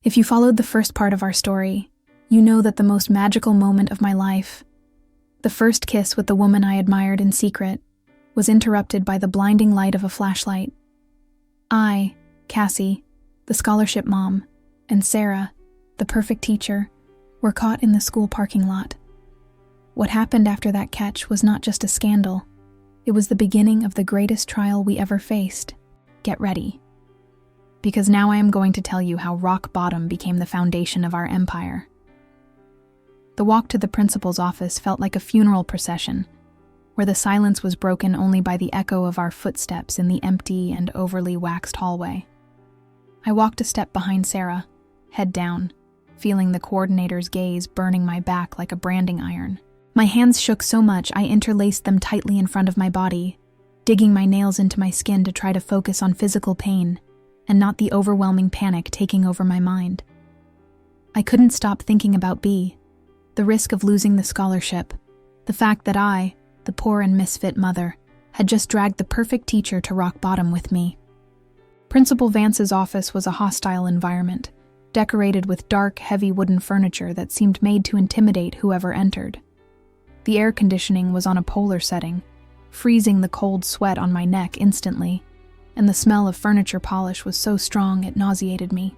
If you followed the first part of our story, you know that the most magical moment of my life, the first kiss with the woman I admired in secret, was interrupted by the blinding light of a flashlight. I, Cassie, the scholarship mom, and Sarah, the perfect teacher, were caught in the school parking lot. What happened after that catch was not just a scandal. It was the beginning of the greatest trial we ever faced. Get ready. Because now I am going to tell you how rock bottom became the foundation of our empire. The walk to the principal's office felt like a funeral procession, where the silence was broken only by the echo of our footsteps in the empty and overly waxed hallway. I walked a step behind Sarah, head down, feeling the coordinator's gaze burning my back like a branding iron. My hands shook so much I interlaced them tightly in front of my body, digging my nails into my skin to try to focus on physical pain and not the overwhelming panic taking over my mind. I couldn't stop thinking about B, the risk of losing the scholarship, the fact that I, the poor and misfit mother, had just dragged the perfect teacher to rock bottom with me. Principal Vance's office was a hostile environment, decorated with dark, heavy wooden furniture that seemed made to intimidate whoever entered. The air conditioning was on a polar setting, freezing the cold sweat on my neck instantly, and the smell of furniture polish was so strong it nauseated me.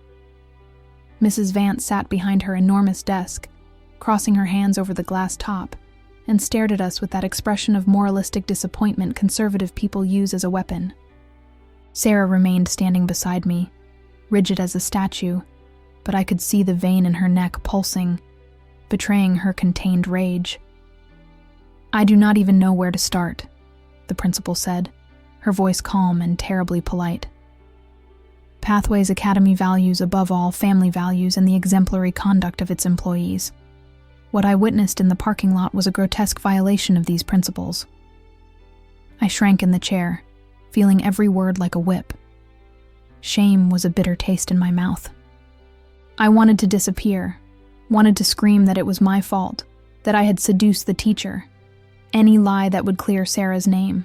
Mrs. Vance sat behind her enormous desk, crossing her hands over the glass top, and stared at us with that expression of moralistic disappointment conservative people use as a weapon. Sarah remained standing beside me, rigid as a statue, but I could see the vein in her neck pulsing, betraying her contained rage. "I do not even know where to start," the principal said, her voice calm and terribly polite. Pathways Academy values above all family values and the exemplary conduct of its employees. What I witnessed in the parking lot was a grotesque violation of these principles. I shrank in the chair, feeling every word like a whip. Shame was a bitter taste in my mouth. I wanted to disappear, wanted to scream that it was my fault, that I had seduced the teacher, any lie that would clear Sarah's name.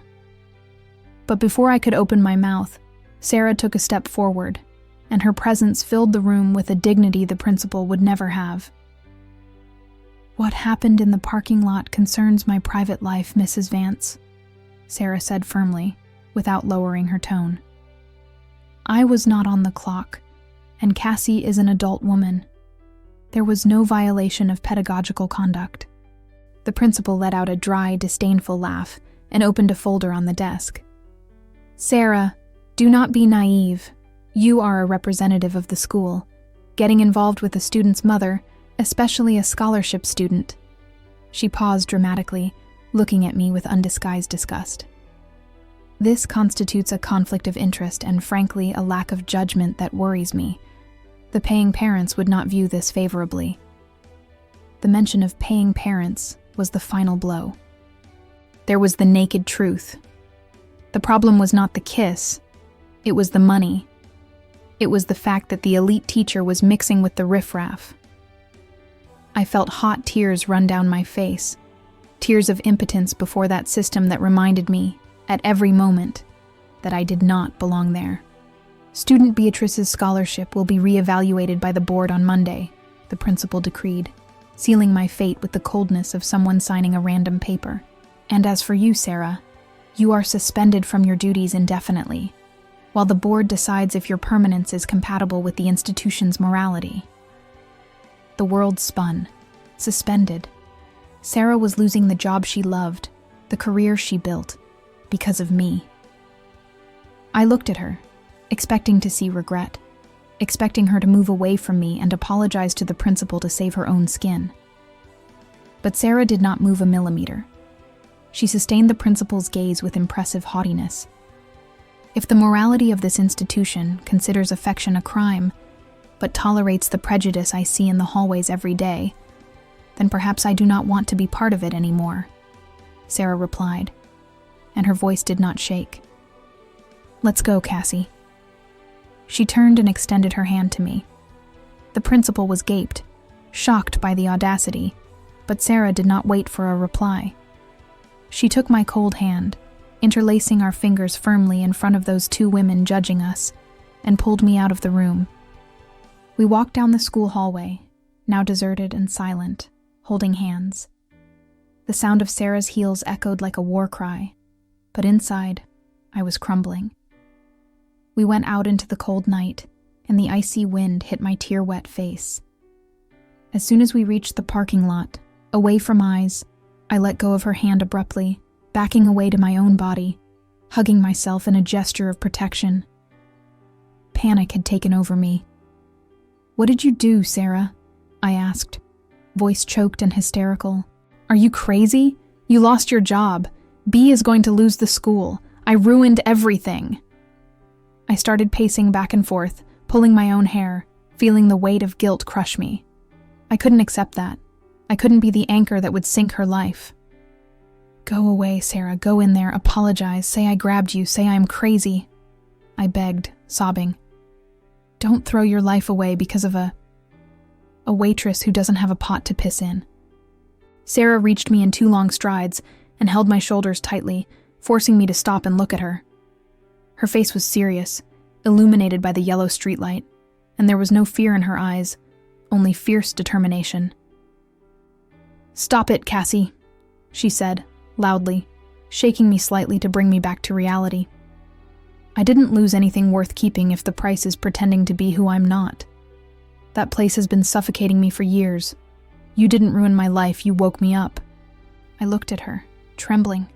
But before I could open my mouth, Sarah took a step forward, and her presence filled the room with a dignity the principal would never have. "What happened in the parking lot concerns my private life, Mrs. Vance," Sarah said firmly, without lowering her tone. "I was not on the clock, and Cassie is an adult woman. There was no violation of pedagogical conduct." The principal let out a dry, disdainful laugh and opened a folder on the desk. "Sarah, do not be naive. You are a representative of the school. Getting involved with a student's mother, especially a scholarship student." She paused dramatically, looking at me with undisguised disgust. "This constitutes a conflict of interest and, frankly, a lack of judgment that worries me. The paying parents would not view this favorably." The mention of paying parents was the final blow. There was the naked truth. The problem was not the kiss, it was the money. It was the fact that the elite teacher was mixing with the riffraff. I felt hot tears run down my face, tears of impotence before that system that reminded me, at every moment, that I did not belong there. "Student Beatrice's scholarship will be reevaluated by the board on Monday," the principal decreed, sealing my fate with the coldness of someone signing a random paper. "And as for you, Sarah, you are suspended from your duties indefinitely, while the board decides if your permanence is compatible with the institution's morality." The world spun. Suspended. Sarah was losing the job she loved, the career she built, because of me. I looked at her, expecting to see regret, expecting her to move away from me and apologize to the principal to save her own skin. But Sarah did not move a millimeter. She sustained the principal's gaze with impressive haughtiness. If the morality of this institution considers affection a crime, but tolerates the prejudice I see in the hallways every day, then perhaps I do not want to be part of it anymore, Sarah replied, and her voice did not shake. "Let's go, Cassie." She turned and extended her hand to me. The principal was gaped, shocked by the audacity, but Sarah did not wait for a reply. She took my cold hand, interlacing our fingers firmly in front of those two women judging us, and pulled me out of the room. We walked down the school hallway, now deserted and silent, holding hands. The sound of Sarah's heels echoed like a war cry, but inside, I was crumbling. We went out into the cold night, and the icy wind hit my tear-wet face. As soon as we reached the parking lot, away from eyes, I let go of her hand abruptly, backing away to my own body, hugging myself in a gesture of protection. Panic had taken over me. "What did you do, Sarah?" I asked, voice choked and hysterical. "Are you crazy? You lost your job. B is going to lose the school. I ruined everything." I started pacing back and forth, pulling my own hair, feeling the weight of guilt crush me. I couldn't accept that. I couldn't be the anchor that would sink her life. "Go away, Sarah. Go in there. Apologize. Say I grabbed you. Say I'm crazy," I begged, sobbing. "Don't throw your life away because of a waitress who doesn't have a pot to piss in." Sarah reached me in 2 long strides and held my shoulders tightly, forcing me to stop and look at her. Her face was serious, illuminated by the yellow streetlight, and there was no fear in her eyes, only fierce determination. "Stop it, Cassie," she said, loudly, shaking me slightly to bring me back to reality. "I didn't lose anything worth keeping if the price is pretending to be who I'm not. That place has been suffocating me for years. You didn't ruin my life, you woke me up." I looked at her, trembling,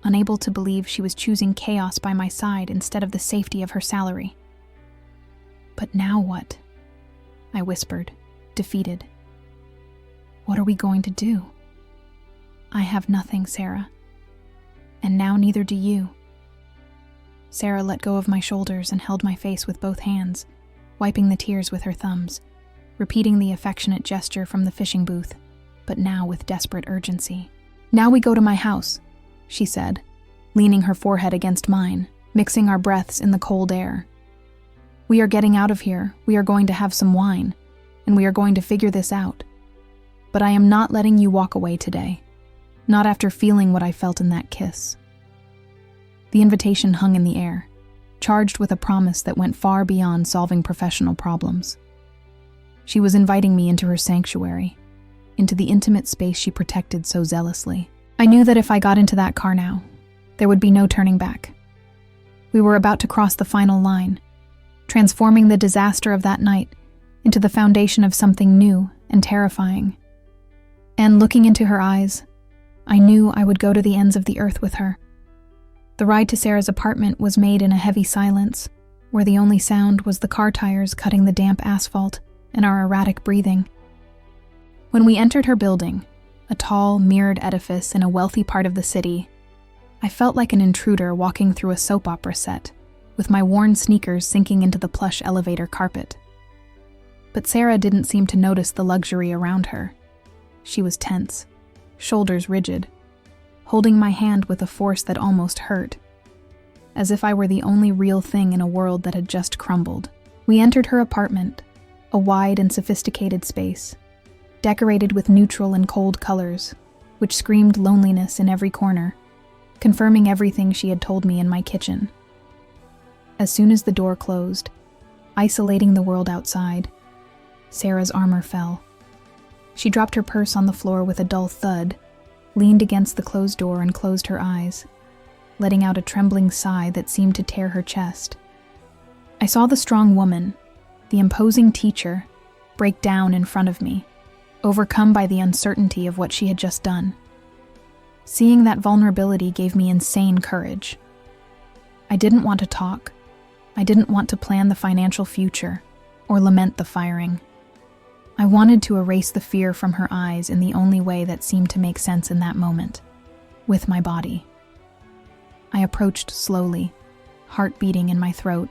unable to believe she was choosing chaos by my side instead of the safety of her salary. "But now what?" I whispered, defeated. "What are we going to do?" "I have nothing, Sarah. And now neither do you." Sarah let go of my shoulders and held my face with both hands, wiping the tears with her thumbs, repeating the affectionate gesture from the fishing booth, but now with desperate urgency. "Now we go to my house," she said, leaning her forehead against mine, mixing our breaths in the cold air. "We are getting out of here, we are going to have some wine, and we are going to figure this out. But I am not letting you walk away today, not after feeling what I felt in that kiss." The invitation hung in the air, charged with a promise that went far beyond solving professional problems. She was inviting me into her sanctuary, into the intimate space she protected so zealously. I knew that if I got into that car now, there would be no turning back. We were about to cross the final line, transforming the disaster of that night into the foundation of something new and terrifying. And looking into her eyes, I knew I would go to the ends of the earth with her. The ride to Sarah's apartment was made in a heavy silence, where the only sound was the car tires cutting the damp asphalt and our erratic breathing. When we entered her building, a tall, mirrored edifice in a wealthy part of the city, I felt like an intruder walking through a soap opera set, with my worn sneakers sinking into the plush elevator carpet. But Sarah didn't seem to notice the luxury around her. She was tense, shoulders rigid, holding my hand with a force that almost hurt, as if I were the only real thing in a world that had just crumbled. We entered her apartment, a wide and sophisticated space, decorated with neutral and cold colors, which screamed loneliness in every corner, confirming everything she had told me in my kitchen. As soon as the door closed, isolating the world outside, Sarah's armor fell. She dropped her purse on the floor with a dull thud, leaned against the closed door and closed her eyes, letting out a trembling sigh that seemed to tear her chest. I saw the strong woman, the imposing teacher, break down in front of me, overcome by the uncertainty of what she had just done. Seeing that vulnerability gave me insane courage. I didn't want to talk. I didn't want to plan the financial future or lament the firing. I wanted to erase the fear from her eyes in the only way that seemed to make sense in that moment, with my body. I approached slowly, heart beating in my throat,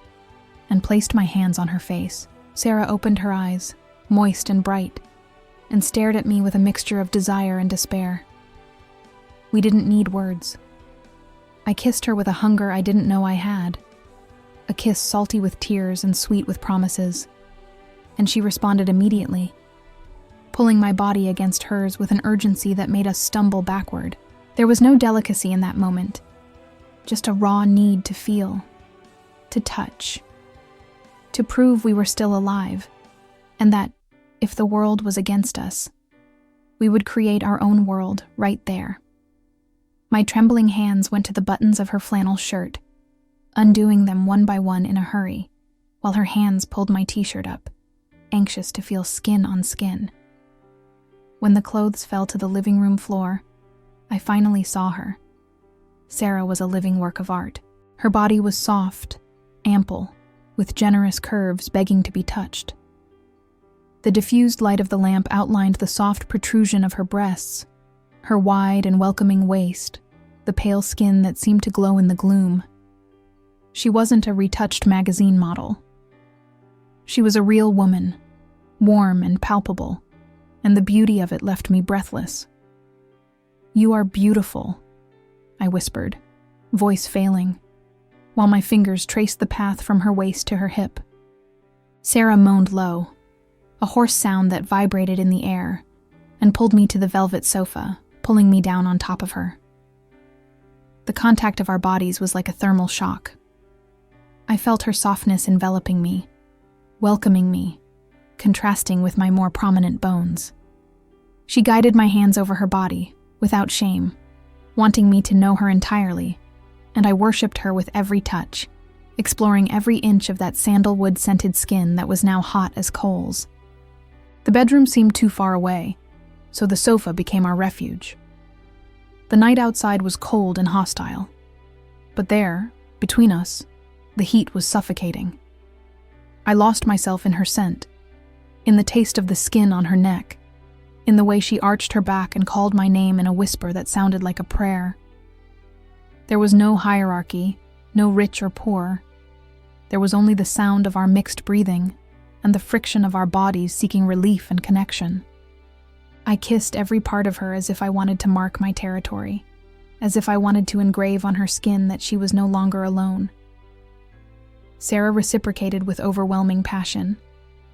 and placed my hands on her face. Sarah opened her eyes, moist and bright, and stared at me with a mixture of desire and despair. We didn't need words. I kissed her with a hunger I didn't know I had, a kiss salty with tears and sweet with promises, and she responded immediately, pulling my body against hers with an urgency that made us stumble backward. There was no delicacy in that moment, just a raw need to feel, to touch, to prove we were still alive, and that, if the world was against us, we would create our own world right there. My trembling hands went to the buttons of her flannel shirt, undoing them one by one in a hurry, while her hands pulled my t-shirt up, anxious to feel skin on skin. When the clothes fell to the living room floor, I finally saw her. Sarah was a living work of art. Her body was soft, ample, with generous curves begging to be touched. The diffused light of the lamp outlined the soft protrusion of her breasts, her wide and welcoming waist, the pale skin that seemed to glow in the gloom. She wasn't a retouched magazine model. She was a real woman, warm and palpable, and the beauty of it left me breathless. "You are beautiful," I whispered, voice failing, while my fingers traced the path from her waist to her hip. Sarah moaned low, a hoarse sound that vibrated in the air, and pulled me to the velvet sofa, pulling me down on top of her. The contact of our bodies was like a thermal shock. I felt her softness enveloping me, welcoming me, contrasting with my more prominent bones. She guided my hands over her body, without shame, wanting me to know her entirely, and I worshipped her with every touch, exploring every inch of that sandalwood-scented skin that was now hot as coals. The bedroom seemed too far away, so the sofa became our refuge. The night outside was cold and hostile, but there, between us, the heat was suffocating. I lost myself in her scent, in the taste of the skin on her neck, in the way she arched her back and called my name in a whisper that sounded like a prayer. There was no hierarchy, no rich or poor. There was only the sound of our mixed breathing and the friction of our bodies seeking relief and connection. I kissed every part of her as if I wanted to mark my territory, as if I wanted to engrave on her skin that she was no longer alone. Sarah reciprocated with overwhelming passion,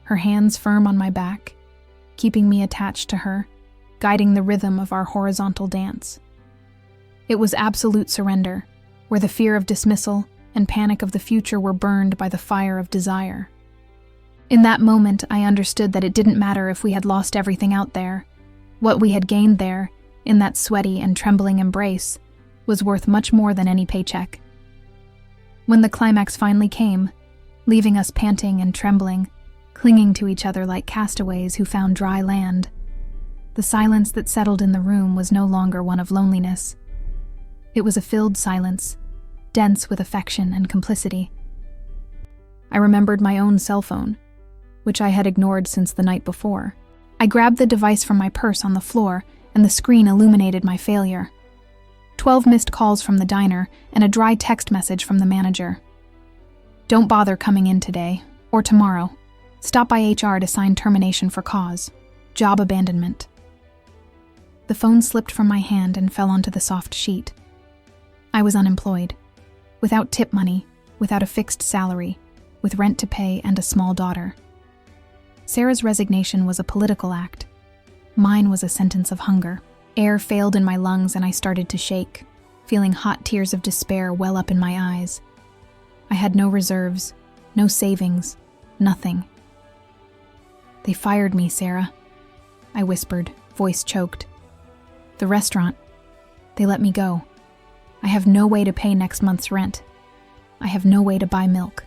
her hands firm on my back, keeping me attached to her, guiding the rhythm of our horizontal dance. It was absolute surrender, where the fear of dismissal and panic of the future were burned by the fire of desire. In that moment, I understood that it didn't matter if we had lost everything out there. What we had gained there, in that sweaty and trembling embrace, was worth much more than any paycheck. When the climax finally came, leaving us panting and trembling, clinging to each other like castaways who found dry land, the silence that settled in the room was no longer one of loneliness. It was a filled silence, dense with affection and complicity. I remembered my own cell phone, which I had ignored since the night before. I grabbed the device from my purse on the floor, and the screen illuminated my failure. 12 missed calls from the diner, and a dry text message from the manager. "Don't bother coming in today, or tomorrow. Stop by HR to sign termination for cause. Job abandonment." The phone slipped from my hand and fell onto the soft sheet. I was unemployed, without tip money, without a fixed salary, with rent to pay and a small daughter. Sarah's resignation was a political act. Mine was a sentence of hunger. Air failed in my lungs and I started to shake, feeling hot tears of despair well up in my eyes. I had no reserves, no savings, nothing. "They fired me, Sarah," I whispered, voice choked. "The restaurant. They let me go. I have no way to pay next month's rent. I have no way to buy milk."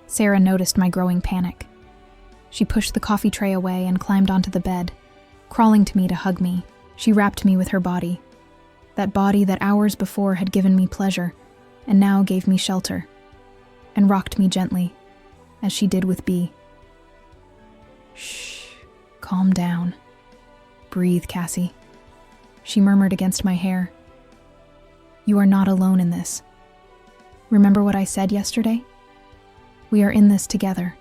Sarah noticed my growing panic. She pushed the coffee tray away and climbed onto the bed. Crawling to me to hug me, she wrapped me with her body. That body that hours before had given me pleasure, and now gave me shelter, and rocked me gently, as she did with B. "Shh, calm down. Breathe, Cassie," she murmured against my hair. "You are not alone in this. Remember what I said yesterday? We are in this together."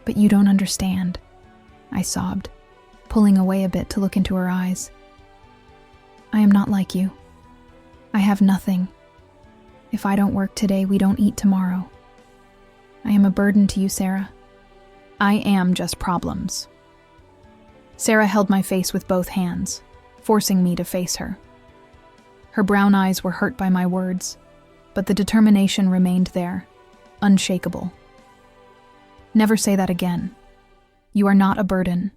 "But you don't understand," I sobbed, pulling away a bit to look into her eyes. "I am not like you. I have nothing. If I don't work today, we don't eat tomorrow. I am a burden to you, Sarah. I am just problems." Sarah held my face with both hands, forcing me to face her. Her brown eyes were hurt by my words, but the determination remained there, unshakable. "Never say that again," You are not a burden.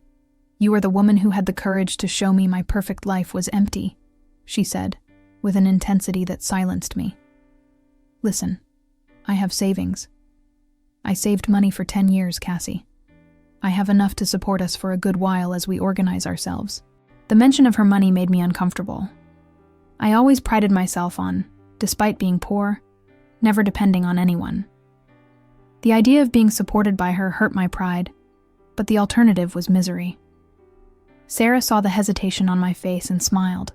You are the woman who had the courage to show me my perfect life was empty, she said, with an intensity that silenced me. Listen, I have savings. I saved money for 10 years, Cassie. I have enough to support us for a good while as we organize ourselves. The mention of her money made me uncomfortable. I always prided myself on, despite being poor, never depending on anyone. The idea of being supported by her hurt my pride, but the alternative was misery. Sarah saw the hesitation on my face and smiled,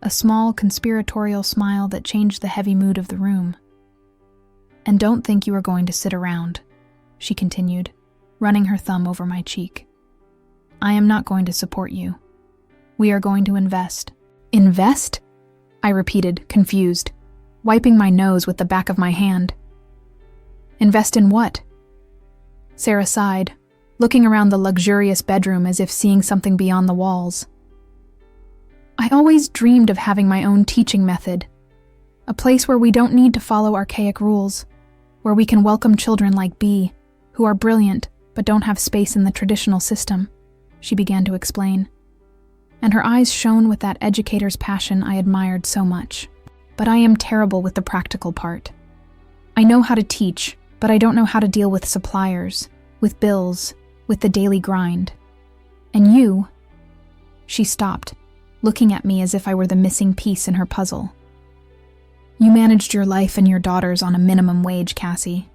a small, conspiratorial smile that changed the heavy mood of the room. And don't think you are going to sit around, she continued, running her thumb over my cheek. I am not going to support you. We are going to invest. Invest? I repeated, confused, wiping my nose with the back of my hand. Invest in what? Sarah sighed, looking around the luxurious bedroom as if seeing something beyond the walls. I always dreamed of having my own teaching method, a place where we don't need to follow archaic rules, where we can welcome children like B, who are brilliant but don't have space in the traditional system, she began to explain. And her eyes shone with that educator's passion I admired so much. But I am terrible with the practical part. I know how to teach, but I don't know how to deal with suppliers, with bills, with the daily grind. And you... She stopped, looking at me as if I were the missing piece in her puzzle. You managed your life and your daughters on a minimum wage, Cassie.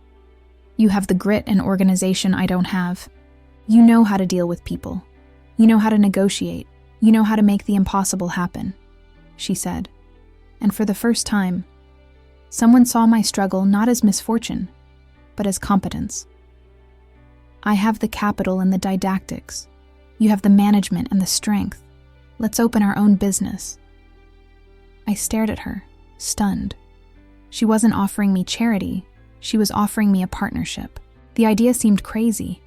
You have the grit and organization I don't have. You know how to deal with people. You know how to negotiate. You know how to make the impossible happen, she said. And for the first time, someone saw my struggle not as misfortune, but as competence. I have the capital and the didactics. You have the management and the strength. Let's open our own business. I stared at her, stunned. She wasn't offering me charity. She was offering me a partnership. The idea seemed crazy,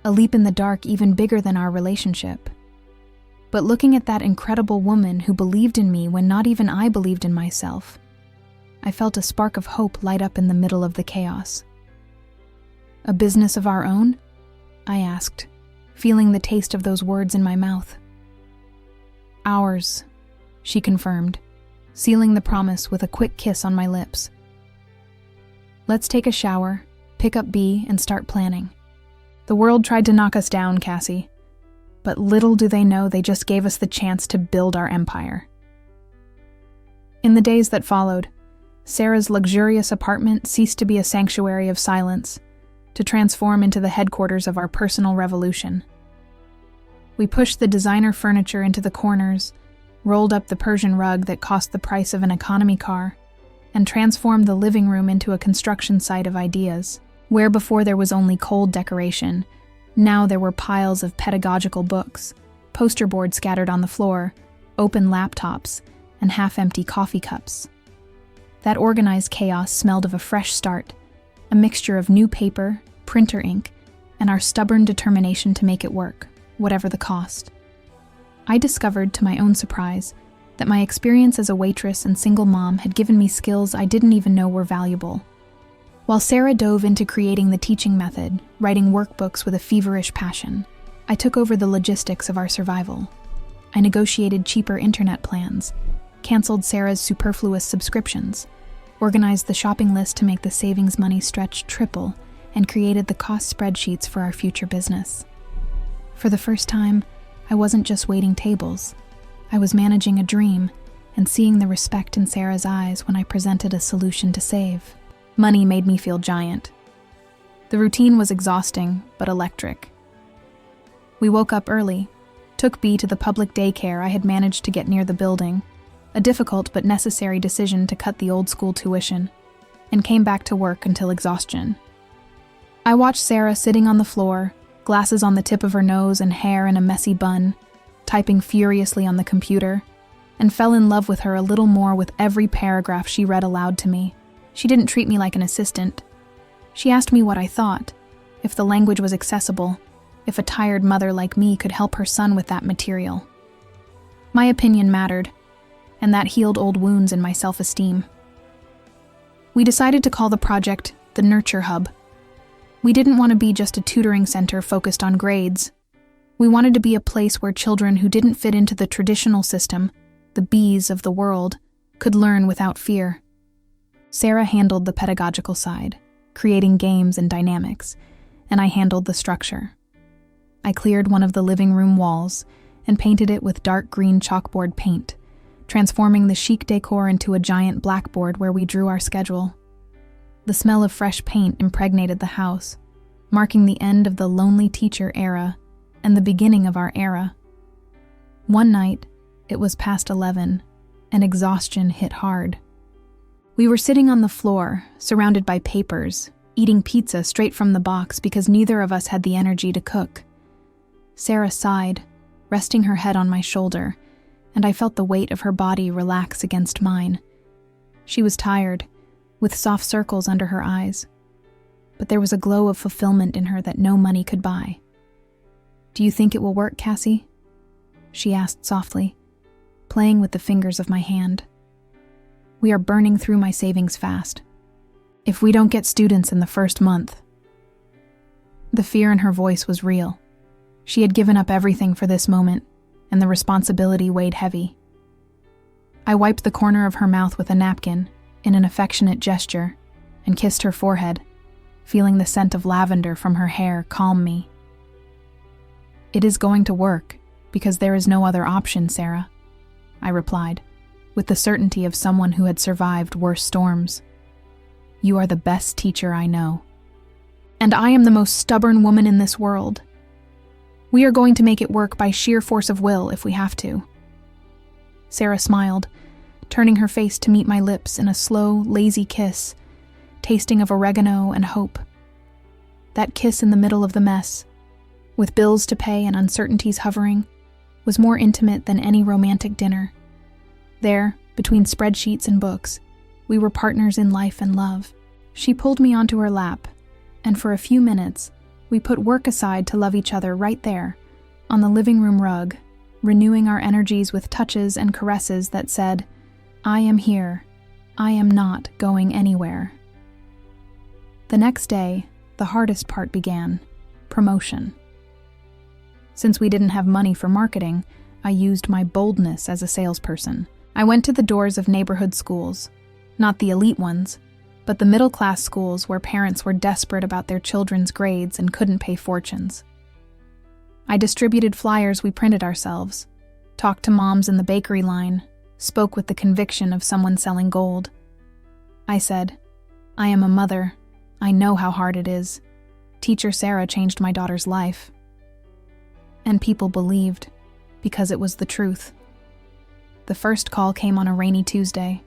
a leap in the dark even bigger than our relationship. But looking at that incredible woman who believed in me when not even I believed in myself, I felt a spark of hope light up in the middle of the chaos. A business of our own? I asked, feeling the taste of those words in my mouth. Ours, she confirmed, sealing the promise with a quick kiss on my lips. Let's take a shower, pick up B, and start planning. The world tried to knock us down, Cassie, but little do they know they just gave us the chance to build our empire. In the days that followed, Sarah's luxurious apartment ceased to be a sanctuary of silence, to transform into the headquarters of our personal revolution. We pushed the designer furniture into the corners, rolled up the Persian rug that cost the price of an economy car, and transformed the living room into a construction site of ideas. Where before there was only cold decoration, now there were piles of pedagogical books, poster boards scattered on the floor, open laptops, and half-empty coffee cups. That organized chaos smelled of a fresh start, a mixture of new paper, printer ink, and our stubborn determination to make it work, whatever the cost. I discovered, to my own surprise, that my experience as a waitress and single mom had given me skills I didn't even know were valuable. While Sarah dove into creating the teaching method, writing workbooks with a feverish passion, I took over the logistics of our survival. I negotiated cheaper internet plans, canceled Sarah's superfluous subscriptions, organized the shopping list to make the savings money stretch triple, and created the cost spreadsheets for our future business. For the first time, I wasn't just waiting tables. I was managing a dream and seeing the respect in Sarah's eyes when I presented a solution to save. Money made me feel giant. The routine was exhausting, but electric. We woke up early, took B to the public daycare I had managed to get near the building, a difficult but necessary decision to cut the old school tuition, and came back to work until exhaustion. I watched Sarah sitting on the floor, glasses on the tip of her nose and hair in a messy bun, typing furiously on the computer, and fell in love with her a little more with every paragraph she read aloud to me. She didn't treat me like an assistant. She asked me what I thought, if the language was accessible, if a tired mother like me could help her son with that material. My opinion mattered, and that healed old wounds in my self-esteem. We decided to call the project the Nurture Hub. We didn't want to be just a tutoring center focused on grades. We wanted to be a place where children who didn't fit into the traditional system, the Bs of the world, could learn without fear. Sarah handled the pedagogical side, creating games and dynamics, and I handled the structure. I cleared one of the living room walls and painted it with dark green chalkboard paint, transforming the chic decor into a giant blackboard where we drew our schedule. The smell of fresh paint impregnated the house, marking the end of the lonely teacher era and the beginning of our era. One night, it was past 11, and exhaustion hit hard. We were sitting on the floor, surrounded by papers, eating pizza straight from the box because neither of us had the energy to cook. Sarah sighed, resting her head on my shoulder, and I felt the weight of her body relax against mine. She was tired, with soft circles under her eyes, but there was a glow of fulfillment in her that no money could buy. "Do you think it will work, Cassie?" she asked softly, playing with the fingers of my hand. "We are burning through my savings fast. If we don't get students in the first month..." The fear in her voice was real. She had given up everything for this moment, and the responsibility weighed heavy. I wiped the corner of her mouth with a napkin, in an affectionate gesture, and kissed her forehead, feeling the scent of lavender from her hair calm me. "It is going to work, because there is no other option, Sarah," I replied, with the certainty of someone who had survived worse storms. "You are the best teacher I know. And I am the most stubborn woman in this world. We are going to make it work by sheer force of will if we have to." Sarah smiled, turning her face to meet my lips in a slow, lazy kiss, tasting of oregano and hope. That kiss in the middle of the mess, with bills to pay and uncertainties hovering, was more intimate than any romantic dinner. There, between spreadsheets and books, we were partners in life and love. She pulled me onto her lap, and for a few minutes, we put work aside to love each other right there, on the living room rug, renewing our energies with touches and caresses that said, "I am here. I am not going anywhere." The next day, the hardest part began: promotion. Since we didn't have money for marketing, I used my boldness as a salesperson. I went to the doors of neighborhood schools, not the elite ones, but the middle-class schools where parents were desperate about their children's grades and couldn't pay fortunes. I distributed flyers we printed ourselves, talked to moms in the bakery line, spoke with the conviction of someone selling gold. I said, "I am a mother. I know how hard it is. Teacher Sarah changed my daughter's life." And people believed, because it was the truth. The first call came on a rainy Tuesday.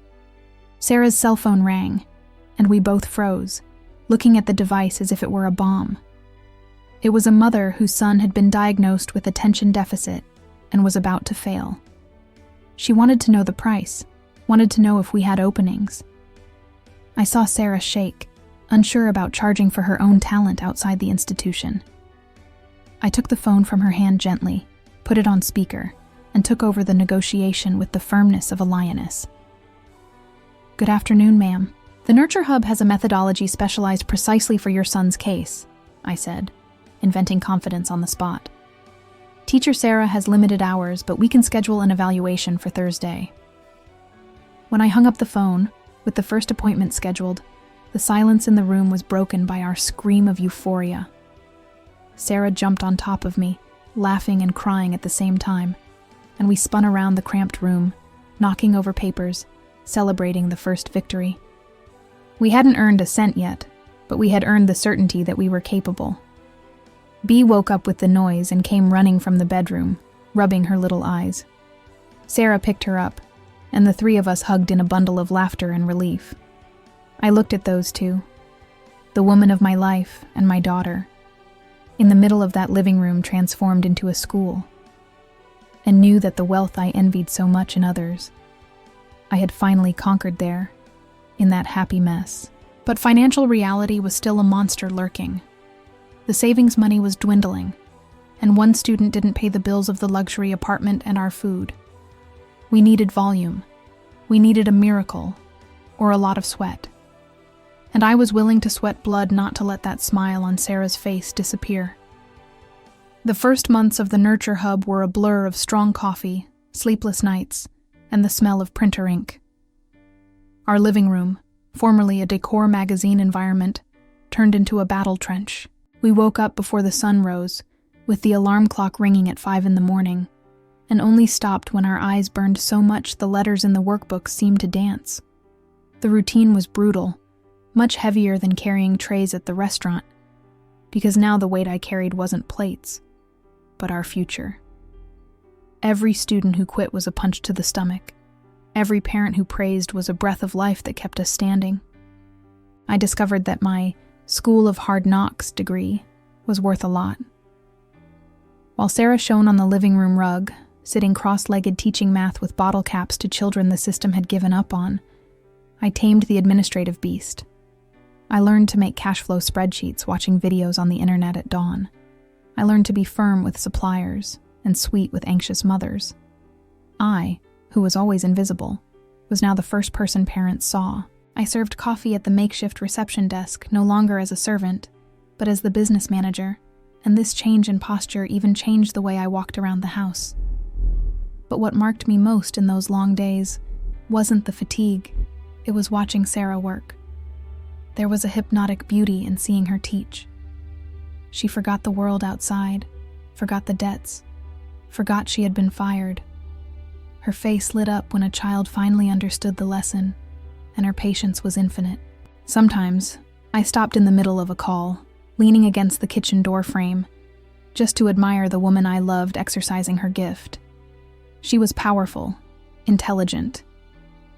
Sarah's cell phone rang, and we both froze, looking at the device as if it were a bomb. It was a mother whose son had been diagnosed with attention deficit and was about to fail. She wanted to know the price, wanted to know if we had openings. I saw Sarah shake, unsure about charging for her own talent outside the institution. I took the phone from her hand gently, put it on speaker, and took over the negotiation with the firmness of a lioness. "Good afternoon, ma'am. The Nurture Hub has a methodology specialized precisely for your son's case," I said, inventing confidence on the spot. "Teacher Sarah has limited hours, but we can schedule an evaluation for Thursday." When I hung up the phone, with the first appointment scheduled, the silence in the room was broken by our scream of euphoria. Sarah jumped on top of me, laughing and crying at the same time, and we spun around the cramped room, knocking over papers, celebrating the first victory. We hadn't earned a cent yet, but we had earned the certainty that we were capable. Bea woke up with the noise and came running from the bedroom, rubbing her little eyes. Sarah picked her up, and the three of us hugged in a bundle of laughter and relief. I looked at those two, the woman of my life and my daughter, in the middle of that living room transformed into a school, and knew that the wealth I envied so much in others, I had finally conquered there, in that happy mess. But financial reality was still a monster lurking. The savings money was dwindling, and one student didn't pay the bills of the luxury apartment and our food. We needed volume. We needed a miracle, or a lot of sweat. and I was willing to sweat blood not to let that smile on Sarah's face disappear. The first months of the Nurture Hub were a blur of strong coffee, sleepless nights, and the smell of printer ink. Our living room, formerly a decor magazine environment, turned into a battle trench. We woke up before the sun rose, with the alarm clock ringing at 5 a.m, and only stopped when our eyes burned so much the letters in the workbook seemed to dance. The routine was brutal, much heavier than carrying trays at the restaurant, because now the weight I carried wasn't plates, but our future. Every student who quit was a punch to the stomach. Every parent who praised was a breath of life that kept us standing. I discovered that my School of Hard Knocks degree was worth a lot. While Sarah shone on the living room rug, sitting cross-legged teaching math with bottle caps to children the system had given up on, I tamed the administrative beast. I learned to make cash flow spreadsheets watching videos on the internet at dawn. I learned to be firm with suppliers and sweet with anxious mothers. I, who was always invisible, was now the first person parents saw. I served coffee at the makeshift reception desk, no longer as a servant, but as the business manager, and this change in posture even changed the way I walked around the house. But what marked me most in those long days wasn't the fatigue, it was watching Sarah work. There was a hypnotic beauty in seeing her teach. She forgot the world outside, forgot the debts, forgot she had been fired. Her face lit up when a child finally understood the lesson, and her patience was infinite. Sometimes, I stopped in the middle of a call, leaning against the kitchen door frame, just to admire the woman I loved exercising her gift. She was powerful, intelligent,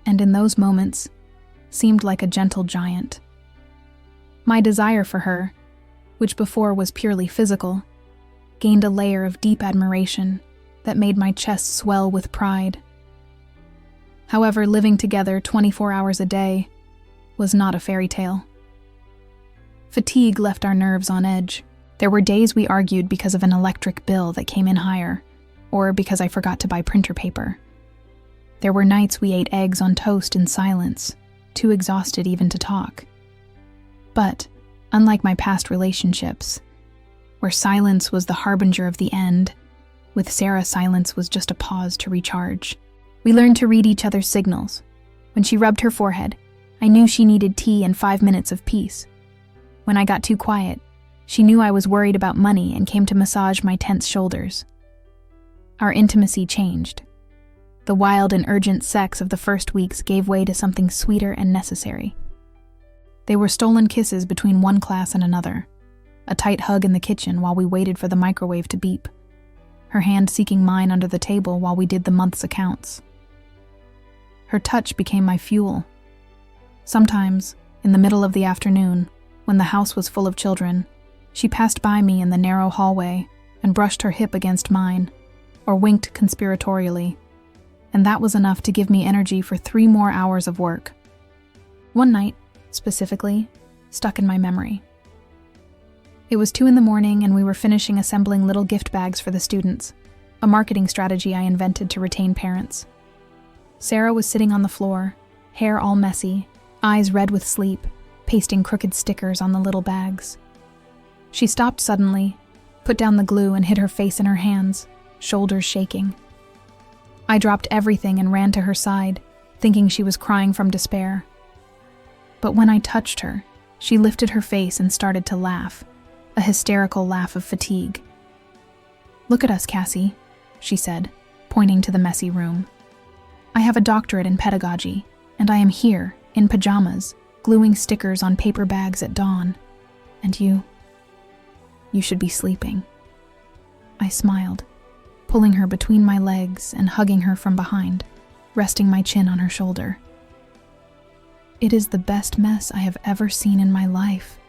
and in those moments, seemed like a gentle giant. My desire for her, which before was purely physical, gained a layer of deep admiration that made my chest swell with pride. However, living together 24 hours a day was not a fairy tale. Fatigue left our nerves on edge. There were days we argued because of an electric bill that came in higher, or because I forgot to buy printer paper. There were nights we ate eggs on toast in silence, too exhausted even to talk. But, unlike my past relationships, where silence was the harbinger of the end, with Sarah, silence was just a pause to recharge. We learned to read each other's signals. When she rubbed her forehead, I knew she needed tea and 5 minutes of peace. When I got too quiet, she knew I was worried about money and came to massage my tense shoulders. Our intimacy changed. The wild and urgent sex of the first weeks gave way to something sweeter and necessary. They were stolen kisses between one class and another, a tight hug in the kitchen while we waited for the microwave to beep, her hand seeking mine under the table while we did the month's accounts. Her touch became my fuel. Sometimes, in the middle of the afternoon, when the house was full of children, she passed by me in the narrow hallway and brushed her hip against mine, or winked conspiratorially, and that was enough to give me energy for 3 more hours of work. One night, specifically, stuck in my memory. It was 2 a.m. and we were finishing assembling little gift bags for the students, a marketing strategy I invented to retain parents. Sarah was sitting on the floor, hair all messy, eyes red with sleep, pasting crooked stickers on the little bags. She stopped suddenly, put down the glue and hid her face in her hands, shoulders shaking. I dropped everything and ran to her side, thinking she was crying from despair. But when I touched her, she lifted her face and started to laugh, a hysterical laugh of fatigue. "Look at us, Cassie," she said, pointing to the messy room. "I have a doctorate in pedagogy, and I am here, in pajamas, gluing stickers on paper bags at dawn. And you should be sleeping." I smiled, pulling her between my legs and hugging her from behind, resting my chin on her shoulder. "It is the best mess I have ever seen in my life,"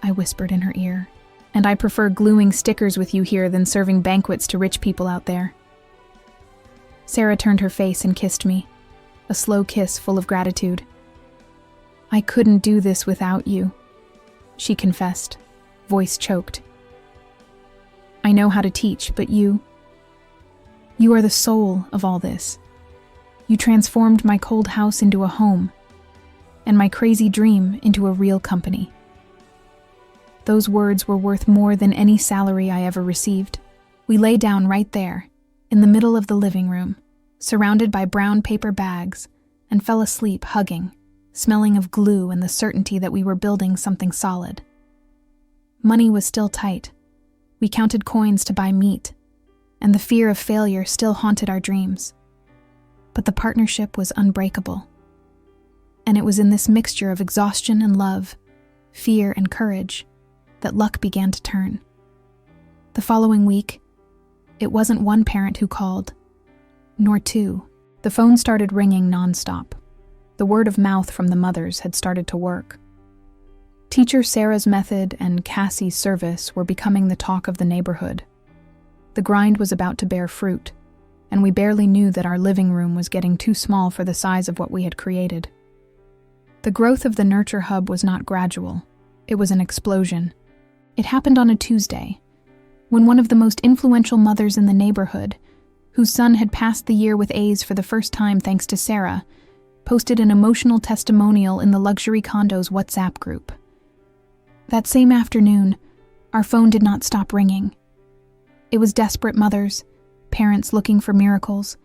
I whispered in her ear, "and I prefer gluing stickers with you here than serving banquets to rich people out there." Sarah turned her face and kissed me, a slow kiss full of gratitude. "I couldn't do this without you," she confessed, voice choked. "I know how to teach, but you are the soul of all this. You transformed my cold house into a home, and my crazy dream into a real company. Those words were worth more than any salary I ever received. We lay down right there, in the middle of the living room, surrounded by brown paper bags, and fell asleep hugging, smelling of glue and the certainty that we were building something solid. Money was still tight. We counted coins to buy meat, and the fear of failure still haunted our dreams. But the partnership was unbreakable. And it was in this mixture of exhaustion and love, fear and courage, that luck began to turn. The following week, it wasn't one parent who called, nor two. The phone started ringing nonstop. The word of mouth from the mothers had started to work. Teacher Sarah's method and Cassie's service were becoming the talk of the neighborhood. The grind was about to bear fruit, and we barely knew that our living room was getting too small for the size of what we had created. The growth of the Nurture Hub was not gradual. It was an explosion. It happened on a Tuesday, when one of the most influential mothers in the neighborhood, whose son had passed the year with A's for the first time thanks to Sarah, posted an emotional testimonial in the luxury condo's WhatsApp group. That same afternoon, our phone did not stop ringing. It was desperate mothers, parents looking for miracles,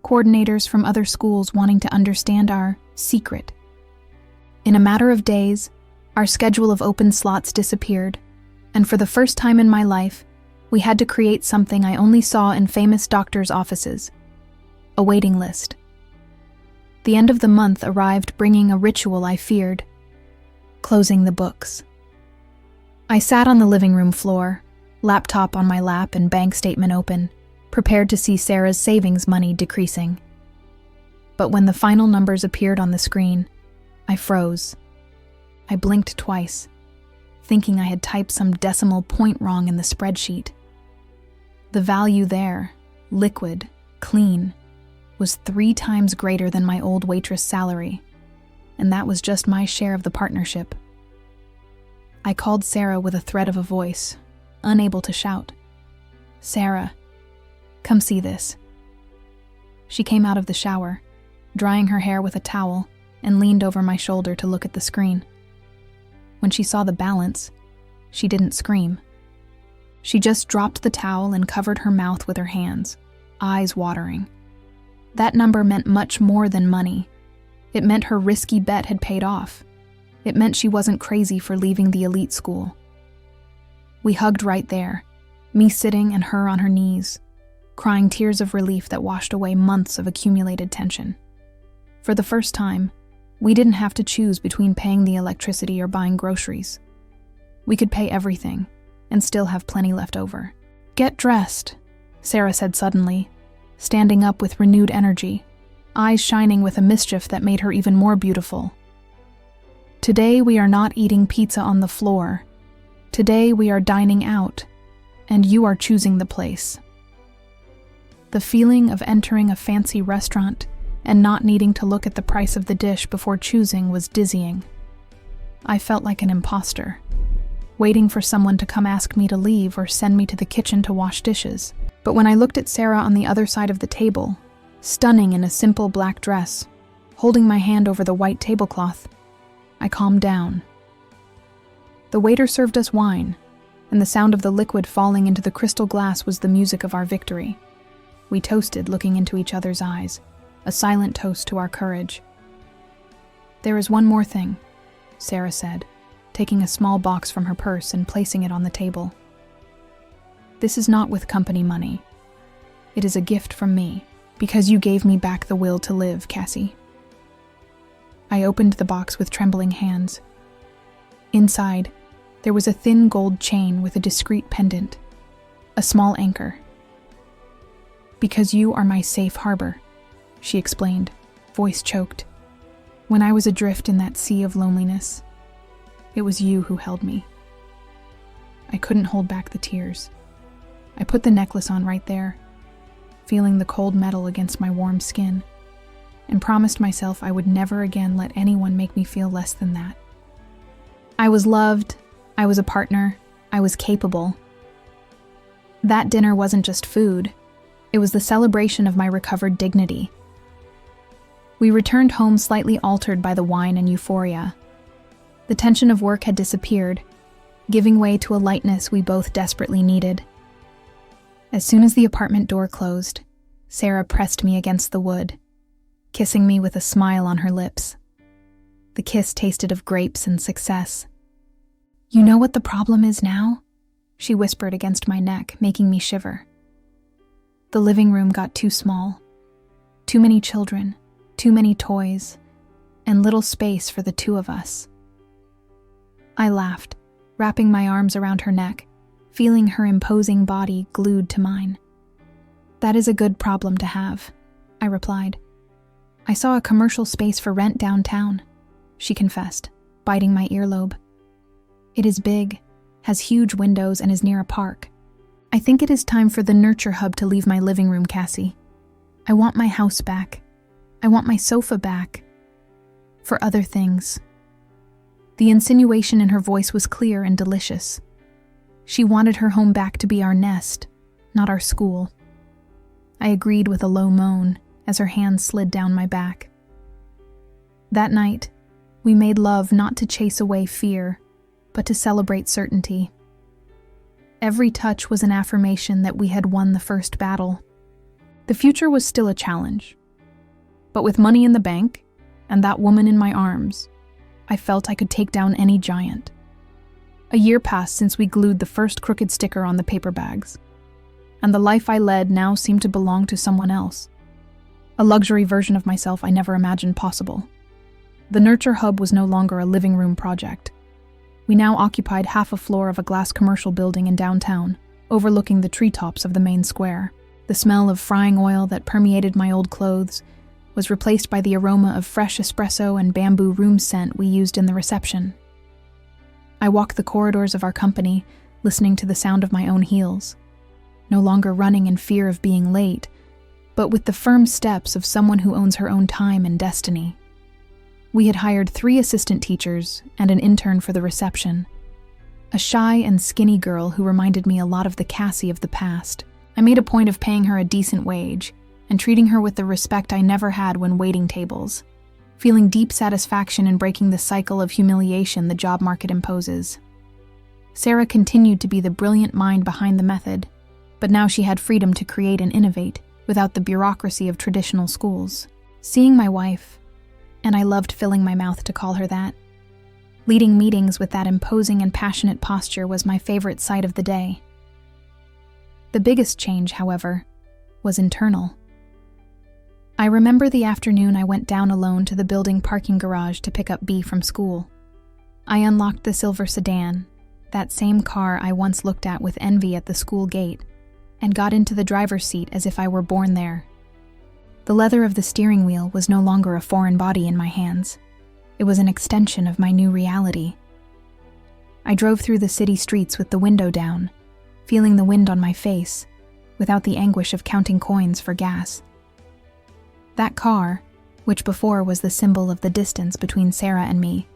coordinators from other schools wanting to understand our secret. In a matter of days, our schedule of open slots disappeared, and for the first time in my life, we had to create something I only saw in famous doctors' offices: a waiting list. The end of the month arrived bringing a ritual I feared: closing the books. I sat on the living room floor, laptop on my lap and bank statement open, prepared to see Sarah's savings money decreasing. But when the final numbers appeared on the screen, I froze. I blinked twice, thinking I had typed some decimal point wrong in the spreadsheet. The value there, liquid, clean, was 3 times greater than my old waitress salary, and that was just my share of the partnership. I called Sarah with a thread of a voice, unable to shout. "Sarah, come see this." She came out of the shower, drying her hair with a towel, and leaned over my shoulder to look at the screen. When she saw the balance, she didn't scream. She just dropped the towel and covered her mouth with her hands, eyes watering. That number meant much more than money. It meant her risky bet had paid off. It meant she wasn't crazy for leaving the elite school. We hugged right there, me sitting and her on her knees, crying tears of relief that washed away months of accumulated tension. For the first time, we didn't have to choose between paying the electricity or buying groceries. We could pay everything and still have plenty left over. "Get dressed," Sarah said suddenly, standing up with renewed energy, eyes shining with a mischief that made her even more beautiful. "Today we are not eating pizza on the floor. Today we are dining out, and you are choosing the place." The feeling of entering a fancy restaurant and not needing to look at the price of the dish before choosing was dizzying. I felt like an imposter, waiting for someone to come ask me to leave or send me to the kitchen to wash dishes. But when I looked at Sarah on the other side of the table, stunning in a simple black dress, holding my hand over the white tablecloth, I calmed down. The waiter served us wine, and the sound of the liquid falling into the crystal glass was the music of our victory. We toasted, looking into each other's eyes, a silent toast to our courage. "There is one more thing," Sarah said, taking a small box from her purse and placing it on the table. "This is not with company money. It is a gift from me, because you gave me back the will to live, Cassie." I opened the box with trembling hands. Inside, there was a thin gold chain with a discreet pendant, a small anchor. "Because you are my safe harbor," she explained, voice choked. "When I was adrift in that sea of loneliness, it was you who held me." I couldn't hold back the tears. I put the necklace on right there, feeling the cold metal against my warm skin, and promised myself I would never again let anyone make me feel less than that. I was loved, I was a partner, I was capable. That dinner wasn't just food, it was the celebration of my recovered dignity. We returned home slightly altered by the wine and euphoria. The tension of work had disappeared, giving way to a lightness we both desperately needed. As soon as the apartment door closed, Sarah pressed me against the wood, kissing me with a smile on her lips. The kiss tasted of grapes and success. "You know what the problem is now?" she whispered against my neck, making me shiver. The living room got too small. Too many children, too many toys, and little space for the two of us. I laughed, wrapping my arms around her neck, feeling her imposing body glued to mine. "That is a good problem to have," I replied. "I saw a commercial space for rent downtown," she confessed, biting my earlobe. "It is big, has huge windows, and is near a park. I think it is time for the nurture hub to leave my living room, Cassie. I want my house back. I want my sofa back. For other things." The insinuation in her voice was clear and delicious. She wanted her home back to be our nest, not our school. I agreed with a low moan as her hand slid down my back. That night, we made love not to chase away fear, but to celebrate certainty. Every touch was an affirmation that we had won the first battle. The future was still a challenge. But with money in the bank, and that woman in my arms, I felt I could take down any giant. A year passed since we glued the first crooked sticker on the paper bags, and the life I led now seemed to belong to someone else. A luxury version of myself I never imagined possible. The Nurture Hub was no longer a living room project. We now occupied half a floor of a glass commercial building in downtown, overlooking the treetops of the main square. The smell of frying oil that permeated my old clothes was replaced by the aroma of fresh espresso and bamboo room scent we used in the reception. I walked the corridors of our company, listening to the sound of my own heels, no longer running in fear of being late, but with the firm steps of someone who owns her own time and destiny. We had hired 3 assistant teachers and an intern for the reception, a shy and skinny girl who reminded me a lot of the Cassie of the past. I made a point of paying her a decent wage and treating her with the respect I never had when waiting tables, feeling deep satisfaction in breaking the cycle of humiliation the job market imposes. Sarah continued to be the brilliant mind behind the method, but now she had freedom to create and innovate without the bureaucracy of traditional schools. Seeing my wife, and I loved filling my mouth to call her that, leading meetings with that imposing and passionate posture was my favorite sight of the day. The biggest change, however, was internal. I remember the afternoon I went down alone to the building parking garage to pick up B from school. I unlocked the silver sedan, that same car I once looked at with envy at the school gate, and got into the driver's seat as if I were born there. The leather of the steering wheel was no longer a foreign body in my hands. It was an extension of my new reality. I drove through the city streets with the window down, feeling the wind on my face, without the anguish of counting coins for gas. That car, which before was the symbol of the distance between Sarah and me,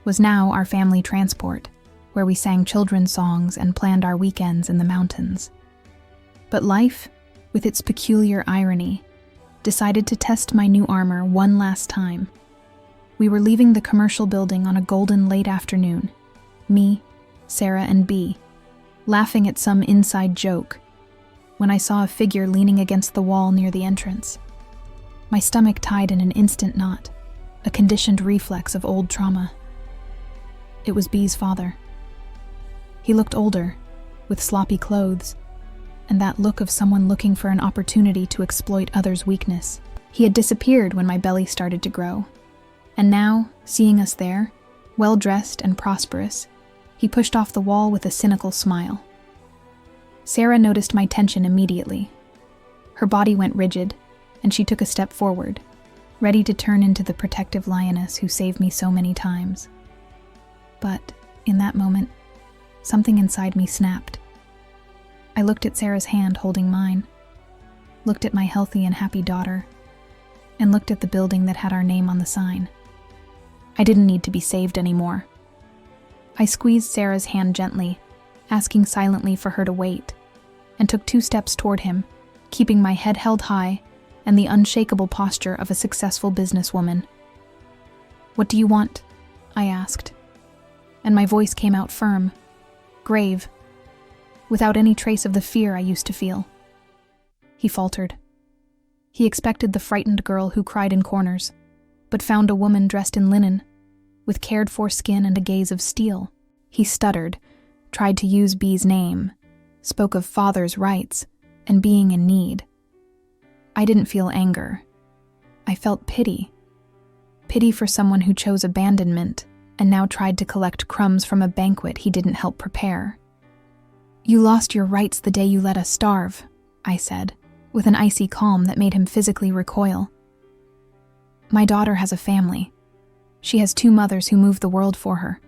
was now our family transport, where we sang children's songs and planned our weekends in the mountains. But life, with its peculiar irony, decided to test my new armor one last time. We were leaving the commercial building on a golden late afternoon, me, Sarah, and B, laughing at some inside joke, when I saw a figure leaning against the wall near the entrance. My stomach tied in an instant knot, a conditioned reflex of old trauma. It was B's father. He looked older, with sloppy clothes, and that look of someone looking for an opportunity to exploit others' weakness. He had disappeared when my belly started to grow, and now, seeing us there, well-dressed and prosperous, he pushed off the wall with a cynical smile. Sarah noticed my tension immediately. Her body went rigid, and she took a step forward, ready to turn into the protective lioness who saved me so many times. But, in that moment, something inside me snapped. I looked at Sarah's hand holding mine, looked at my healthy and happy daughter, and looked at the building that had our name on the sign. I didn't need to be saved anymore. I squeezed Sarah's hand gently, asking silently for her to wait, and took 2 steps toward him, keeping my head held high and the unshakable posture of a successful businesswoman. "What do you want?" I asked, and my voice came out firm, grave, without any trace of the fear I used to feel. He faltered. He expected the frightened girl who cried in corners, but found a woman dressed in linen, with cared-for skin and a gaze of steel. He stuttered, tried to use B's name, spoke of father's rights, and being in need. I didn't feel anger. I felt pity. Pity for someone who chose abandonment and now tried to collect crumbs from a banquet he didn't help prepare. "You lost your rights the day you let us starve," I said, with an icy calm that made him physically recoil. "My daughter has a family. She has 2 mothers who moved the world for her.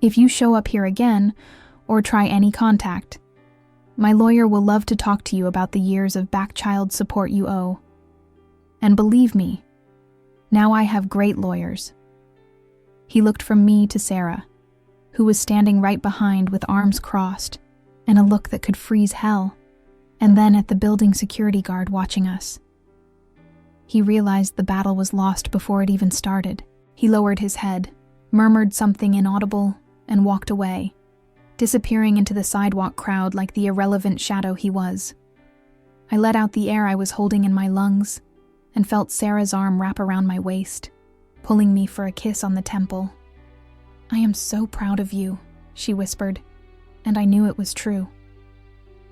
If you show up here again, or try any contact, my lawyer will love to talk to you about the years of back-child support you owe. And believe me, now I have great lawyers." He looked from me to Sarah, who was standing right behind with arms crossed and a look that could freeze hell, and then at the building security guard watching us. He realized the battle was lost before it even started. He lowered his head, murmured something inaudible, and walked away, disappearing into the sidewalk crowd like the irrelevant shadow he was. I let out the air I was holding in my lungs and felt Sarah's arm wrap around my waist, pulling me for a kiss on the temple. "I am so proud of you," she whispered, and I knew it was true.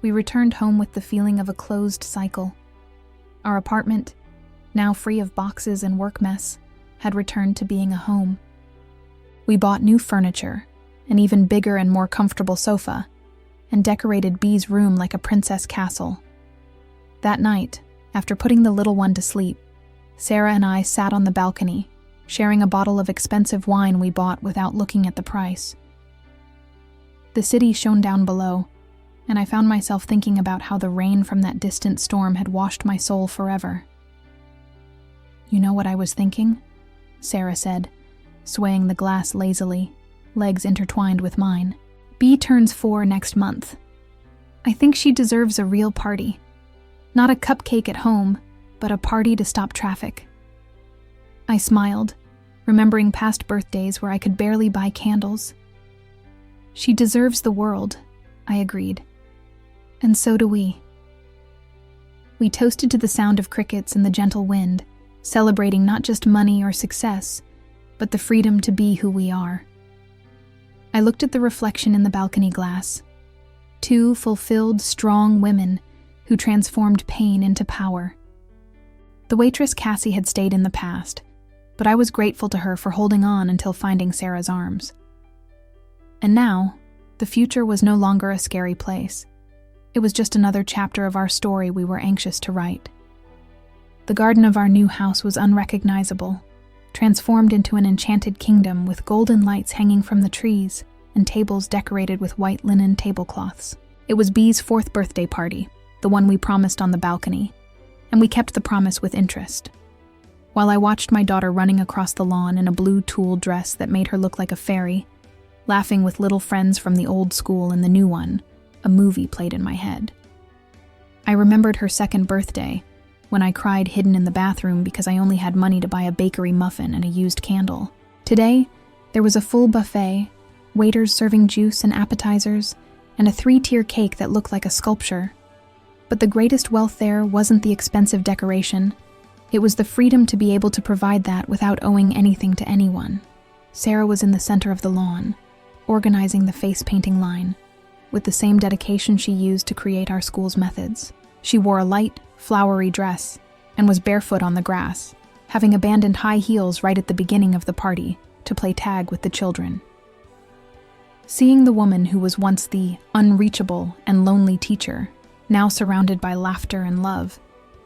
We returned home with the feeling of a closed cycle. Our apartment, now free of boxes and work mess, had returned to being a home. We bought new furniture, an even bigger and more comfortable sofa, and decorated B's room like a princess castle. That night, after putting the little one to sleep, Sarah and I sat on the balcony, sharing a bottle of expensive wine we bought without looking at the price. The city shone down below, and I found myself thinking about how the rain from that distant storm had washed my soul forever. "You know what I was thinking?" Sarah said, swaying the glass lazily, legs intertwined with mine. "B turns 4 next month. I think she deserves a real party. Not a cupcake at home, but a party to stop traffic." I smiled, remembering past birthdays where I could barely buy candles. "She deserves the world," I agreed. "And so do we." We toasted to the sound of crickets and the gentle wind, celebrating not just money or success, but the freedom to be who we are. I looked at the reflection in the balcony glass. 2 fulfilled, strong women who transformed pain into power. The waitress Cassie had stayed in the past, but I was grateful to her for holding on until finding Sarah's arms. And now, the future was no longer a scary place. It was just another chapter of our story we were anxious to write. The garden of our new house was unrecognizable, transformed into an enchanted kingdom with golden lights hanging from the trees and tables decorated with white linen tablecloths. It was B's 4th birthday party, the one we promised on the balcony, and we kept the promise with interest. While I watched my daughter running across the lawn in a blue tulle dress that made her look like a fairy, laughing with little friends from the old school and the new one, a movie played in my head. I remembered her 2nd birthday, when I cried hidden in the bathroom because I only had money to buy a bakery muffin and a used candle. Today, there was a full buffet, waiters serving juice and appetizers, and a 3-tier cake that looked like a sculpture. But the greatest wealth there wasn't the expensive decoration. It was the freedom to be able to provide that without owing anything to anyone. Sarah was in the center of the lawn, organizing the face painting line, with the same dedication she used to create our school's methods. She wore a light, flowery dress and was barefoot on the grass, having abandoned high heels right at the beginning of the party to play tag with the children. Seeing the woman who was once the unreachable and lonely teacher, now surrounded by laughter and love,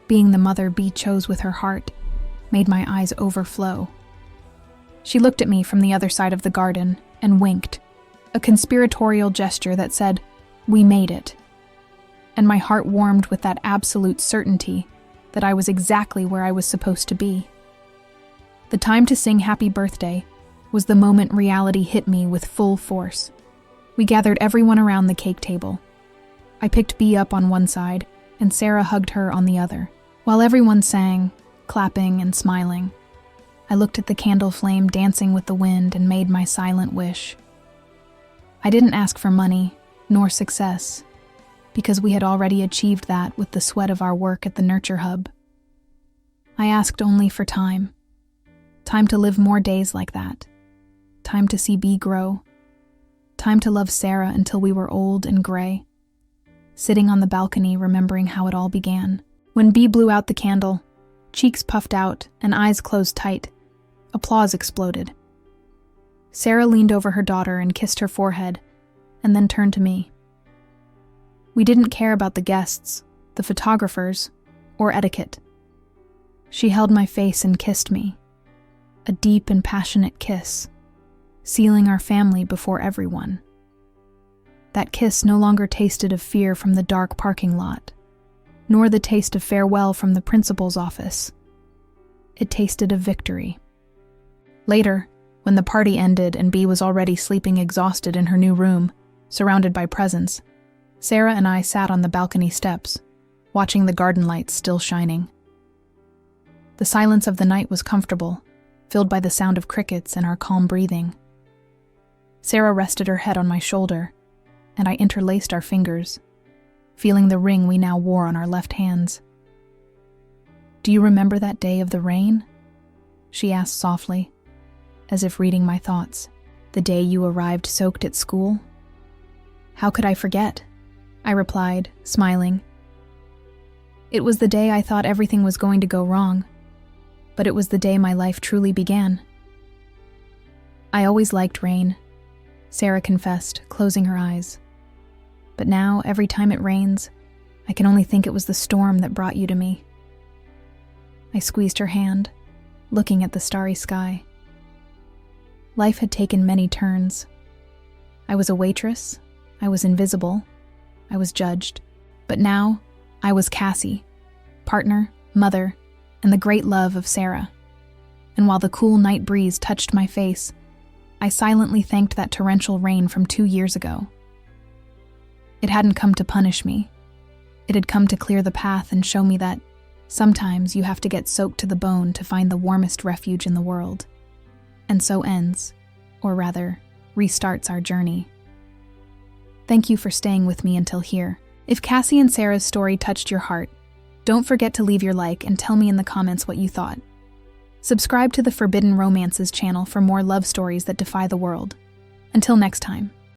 being the mother B chose with her heart, made my eyes overflow. She looked at me from the other side of the garden and winked, a conspiratorial gesture that said, "We made it." And my heart warmed with that absolute certainty that I was exactly where I was supposed to be. The time to sing happy birthday was the moment reality hit me with full force. We gathered everyone around the cake table. I picked B up on one side, and Sarah hugged her on the other, While everyone sang, clapping and smiling, I looked at the candle flame dancing with the wind and made my silent wish. I didn't ask for money, nor success, because we had already achieved that with the sweat of our work at the Nurture Hub. I asked only for time. Time to live more days like that. Time to see Bee grow. Time to love Sarah until we were old and gray. Sitting on the balcony remembering how it all began. When Bee blew out the candle, cheeks puffed out and eyes closed tight, applause exploded. Sarah leaned over her daughter and kissed her forehead, and then turned to me. We didn't care about the guests, the photographers, or etiquette. She held my face and kissed me. A deep and passionate kiss, sealing our family before everyone. That kiss no longer tasted of fear from the dark parking lot, nor the taste of farewell from the principal's office. It tasted of victory. Later, when the party ended and Bee was already sleeping exhausted in her new room, surrounded by presents, Sarah and I sat on the balcony steps, watching the garden lights still shining. The silence of the night was comfortable, filled by the sound of crickets and our calm breathing. Sarah rested her head on my shoulder, and I interlaced our fingers, feeling the ring we now wore on our left hands. "Do you remember that day of the rain?" she asked softly, as if reading my thoughts. "The day you arrived soaked at school?" "How could I forget?" I replied, smiling. "It was the day I thought everything was going to go wrong, but it was the day my life truly began." "I always liked rain," Sarah confessed, closing her eyes. "But now, every time it rains, I can only think it was the storm that brought you to me." I squeezed her hand, looking at the starry sky. Life had taken many turns. I was a waitress, I was invisible, I was judged. But now, I was Cassie, partner, mother, and the great love of Sarah. And while the cool night breeze touched my face, I silently thanked that torrential rain from 2 years ago. It hadn't come to punish me. It had come to clear the path and show me that sometimes you have to get soaked to the bone to find the warmest refuge in the world. And so ends, or rather, restarts our journey. Thank you for staying with me until here. If Cassie and Sarah's story touched your heart, don't forget to leave your like and tell me in the comments what you thought. Subscribe to the Forbidden Romances channel for more love stories that defy the world. Until next time.